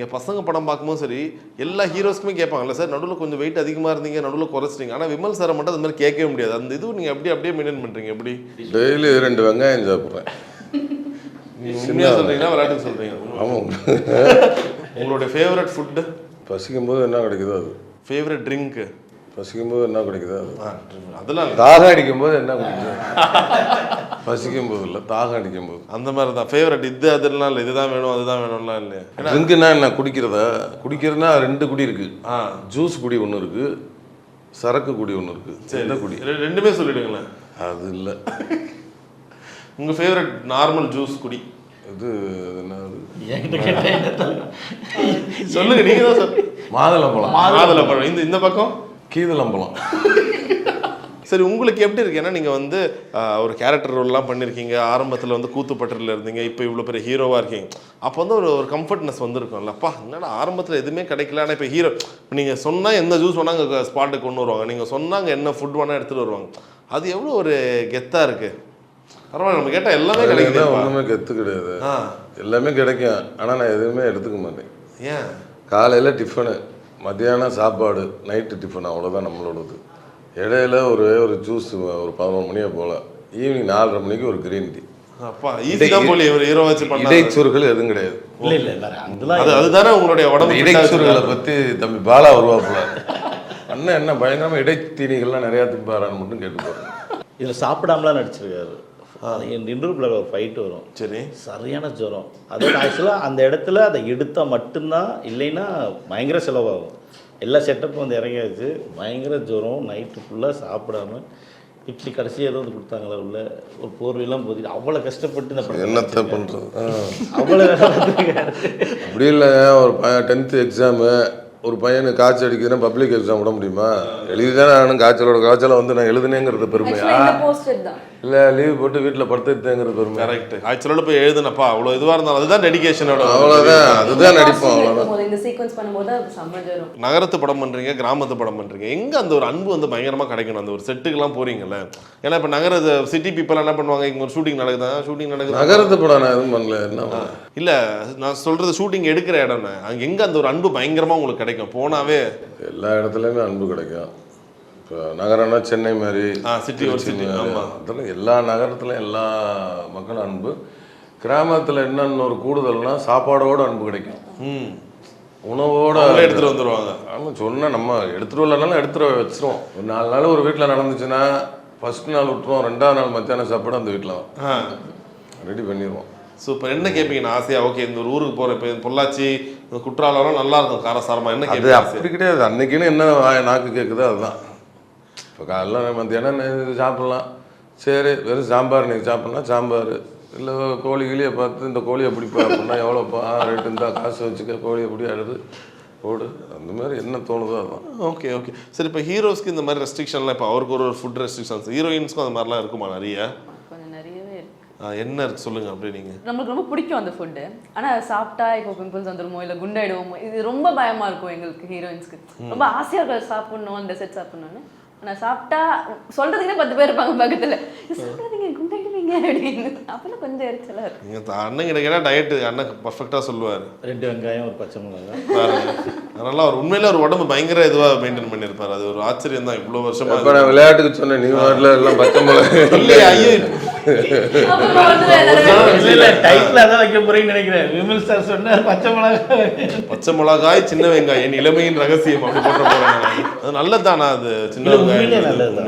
நீங்கள் பசங்க படம் பார்க்கும்போது சரி எல்லா ஹீரோஸ்க்குமே கேட்பாங்கல்ல சார், நடுவில் கொஞ்சம் வெயிட் அதிகமாக இருந்தீங்க, நடுவில் குறைச்சிட்டீங்க. ஆனால் விமல் சாரை மட்டும் அது மாதிரி கேட்கவே முடியாது. அந்த இது நீங்கள் அப்படியே மெயின்டைன் பண்ணுறீங்க எப்படி? டெய்லி 2 வெங்காயம் சாப்பிட்றேன். உண்மையாக சொல்கிறீங்களா விளையாட்டுக்கு சொல்கிறீங்க? ஆமாம். உங்களுடைய ஃபேவரட் ஃபுட்டு? பசிக்கும் போது என்ன கிடைக்குதோ அது. Favourite drink? பசிக்கும் போது என்ன கிடைக்குதோ அது. அதெல்லாம் தாகம் அடிக்கும் போது என்ன குடிக்குது? பசிக்கும் போது இல்லை, தாகம் அடிக்கும் போது. அந்த மாதிரி தான் ஃபேவரட். இது அதெல்லாம் இல்லை, இதுதான் வேணும் அதுதான் வேணும்லாம் இல்லையா? ட்ரிங்க்குன்னா என்ன குடிக்கிறதுனா 2 குடி இருக்கு. ஜூஸ் குடி ஒன்று இருக்கு, சரக்கு குடி ஒன்று இருக்கு. சரி, குடி ரெண்டுமே சொல்லிடுங்களேன். அது இல்லை. உங்கள் ஃபேவரட் நார்மல் ஜூஸ் குடி இது என்ன? சொல்லுங்க, நீங்க தான் சார். மாதுளம்பழம். இந்த பக்கம் கீதளம்பழம். சரி, உங்களுக்கு எப்படி இருக்கு? ஏன்னா நீங்கள் வந்து ஒரு கேரக்டர் ரோல்லாம் பண்ணியிருக்கீங்க, ஆரம்பத்தில் வந்து கூத்துப்பட்டில் இருந்தீங்க, இப்போ இவ்வளோ பெரிய ஹீரோவாக இருக்கீங்க. அப்போ வந்து ஒரு கம்ஃபர்ட்னஸ் வந்துருக்கும்ல, அப்பா என்னடா ஆரம்பத்தில் எதுவுமே கிடைக்கல, ஆனால் இப்போ ஹீரோ. இப்போ நீங்கள் சொன்னால் எந்த ஜூஸ் வேணால் அங்கே ஸ்பாட்டுக்கு கொண்டு வருவாங்க, நீங்கள் சொன்னாங்க என்ன ஃபுட் வேணால் எடுத்துகிட்டு வருவாங்க. அது எவ்வளோ ஒரு கெத்தாக இருக்குது. பரவாயில்ல, நம்ம கேட்டால் எல்லாமே கிடைக்குது. ஒன்றுமே கெத்து கிடையாது, எல்லாமே கிடைக்கும். ஆனால் நான் எதுவுமே எடுத்துக்க மாட்டேன். ஏன்? காலையில் டிஃபனு, மத்தியானம் சாப்பாடு, நைட்டு டிஃபன், அவ்வளோதான் நம்மளோடது. இடையில ஒரு ஜூஸ் ஒரு 11 மணியை போல், ஈவினிங் 4:30 மணிக்கு ஒரு கிரீன் டீ. அப்பா ஈஸி தான் போலி. ஒரு ஹீரோ வச்சு பண்ண இடைச்சூறுகள் எதுவும் கிடையாது. அதுதானே உங்களுடைய உடம்பு. இடைச்சூறுகளை பற்றி தம்பி பாலா வருவாப்புல, அண்ணன் என்ன பயங்கரமாக இடைத்தீனிகள்லாம் நிறையா திம்பாரான்னு மட்டும் கேட்டுப்பாரு. இதில் சாப்பிடாமலாம் நடிச்சிருக்காரு. இன்டர்வியூல ஒரு ஃபைட் வரும். சரி, சரியான ஜுரம். அதோட ஆக்சுவலாக அந்த இடத்துல அதை எடுத்தால் மட்டும்தான், இல்லைன்னா பயங்கர செலவாகும். எல்லா செட்டப்பும் வந்து இறங்கியாச்சு. பயங்கர ஜுரம், நைட்டு ஃபுல்லாக சாப்பிடாம இட்லி கடைசியாக ஏதோ வந்து கொடுத்தாங்களா உள்ள, ஒரு போர்வையெல்லாம் போதிட்டு அவ்வளோ கஷ்டப்பட்டு இந்த படம் என்னத்தை பண்ணுறது. அவ்வளோ அப்படி இல்லை, ஒரு 10th எக்ஸாமு, ஒரு பையனுக்கு காய்ச்சல் அடிக்குதுன்னா பப்ளிக் எக்ஸாம் விட முடியுமா? எழுதிதானே நானும் காய்ச்சலை வந்து நான் எழுதுனேங்கிறது பெருமையா? இல்லை, லீவ் போட்டு வீட்டில் படுத்துட்டேங்கிறது பெருமை. கரெக்ட். காய்ச்சலோட போய் எழுதுனப்பா, அவ்வளோ இதுவாக இருந்தாலும் அதுதான் டெடிகேஷனோட. அவ்வளோதான், அதுதான் நடிப்போம். நகரத்து படம் பண்ணுறீங்க, கிராமத்து படம் பண்ணுறீங்க, எங்கே அந்த ஒரு அன்பு வந்து பயங்கரமாக கிடைக்கணும்? அந்த ஒரு செட்டுக்கெல்லாம் போகிறீங்கல்ல, ஏன்னா இப்போ நகர சிட்டி பீப்புள் என்ன பண்ணுவாங்க, இங்கே ஒரு ஷூட்டிங் நடக்குதா, ஷூட்டிங் நடக்குது. நகரத்து படம் நான் எதுவும் பண்ணல. என்ன இல்லை, நான் சொல்கிறது ஷூட்டிங் எடுக்கிற இடம், அங்கே எங்கே அந்த ஒரு அன்பு பயங்கரமாக உங்களுக்கு கிடைக்கும்? போனாவே எல்லா இடத்துலையுமே அன்பு கிடைக்கும். இப்போ நகரம்னா சென்னை மாதிரி சிட்டி, ஒரு சிட்டி, அதெல்லாம் எல்லா நகரத்துலையும் எல்லா மக்களும் அன்பு. கிராமத்தில் என்னென்ன ஒரு கூடுதல்னா சாப்பாடோடு அன்பு கிடைக்கும். உணவோட எடுத்துகிட்டு வந்துடுவாங்க. ஆமாம், சொன்னால் நம்ம எடுத்துகிட்டு வரலனாலும் எடுத்துகிட்டு வச்சிருவோம். ஒரு 4 நாள் ஒரு வீட்டில் நடந்துச்சுன்னா ஃபஸ்ட் நாள் விட்டுருவோம், 2ஆவது நாள் மத்தியானம் சாப்பாடு அந்த வீட்டில் ரெடி பண்ணிடுவோம். ஸோ இப்போ என்ன கேட்பீங்க நான் ஆசையாக? ஓகே, இந்த ஒரு ஊருக்கு போகிறேன், இப்போ பொள்ளாச்சி, இந்த குற்றாலம் நல்லா இருக்கும் காரசாரமாக, என்ன கேட்குது? அப்படி கிடையாது, அன்னைக்குன்னு என்ன நாக்கு கேட்குதோ அதுதான். இப்போ காலைல மத்தியானம் இது சாப்பிட்லாம், சரி வெறும் சாம்பார் இன்றைக்கி சாப்பிட்லாம், சாம்பார். இல்லை கோழி கிளியை பார்த்து இந்த கோழியை பிடிப்பா அப்படின்னா எவ்வளோப்பா ரேட்டு இருந்தால் காசு வச்சுக்க, கோழியை பிடி அடுது போடு, அந்த மாதிரி என்ன தோணுதோ அதுதான். Okay okay. சரி, இப்போ ஹீரோஸ்க்கு இந்த மாதிரி ரெஸ்ட்ரிக்ஷன்லாம், இப்போ அவருக்கு ஒரு ஃபுட் ரெஸ்ட்ரிக்ஷன்ஸ், ஹீரோயின்ஸ்க்கும் அந்த மாதிரிலாம் இருக்குமா? நிறைய என்ன இருக்கு சொல்லுங்க. அப்படியே நீங்க, நம்மளுக்கு ரொம்ப பிடிக்கும் அந்த ஃபுட்டு, ஆனால் சாப்பிட்டா இப்போ பிம்பிள்ஸ் வந்துடுமோ இல்லை குண்டாயிடுவோமோ, இது ரொம்ப பயமா இருக்கும் எங்களுக்கு ஹீரோயின்ஸ்க்கு. ரொம்ப ஆசையாக இருக்கும் சாப்பிடணும், அந்த செட் சாப்பிடணும்னு. ஆனால் சாப்பிட்டா சொல்றதுக்குன்னே 10 பேர் இருப்பாங்க பக்கத்தில், சாப்பிடாதீங்க குண்டாயிடுவீங்க அப்படின்னு. அப்பெல்லாம் கொஞ்சம் எரிச்சலாக இருக்கும். நீங்கள் அண்ணன் கிட்ட கேட்டால் டயட்டு அண்ணன் பர்ஃபெக்டாக சொல்லுவார். 2 வெங்காயம் ஒரு பச்சை மிளகாய். அதனால அவர் உண்மையில ஒரு உடம்பு பயங்கர இதுவாக மெயின்டைன் பண்ணியிருப்பார். அது ஒரு ஆச்சரியம் தான். இவ்வளோ வருஷமா இப்போ நான் விளையாட்டுக்கு சொன்னேன், நீ வாட்டில் எல்லாம் பச்சை மிளகாய் இல்லையா? ஐயோ, டைட்டில் அதான் வைக்க போறீங்கன்னு நினைக்கிறேன். விமல் சார் சொன்ன பச்சை மிளகாய் சின்ன வெங்காயம் இளமையின் ரகசியம் அப்படி போட்ட போறேன். அது நல்லதானா? அது சின்ன வெங்காயம் நல்லது.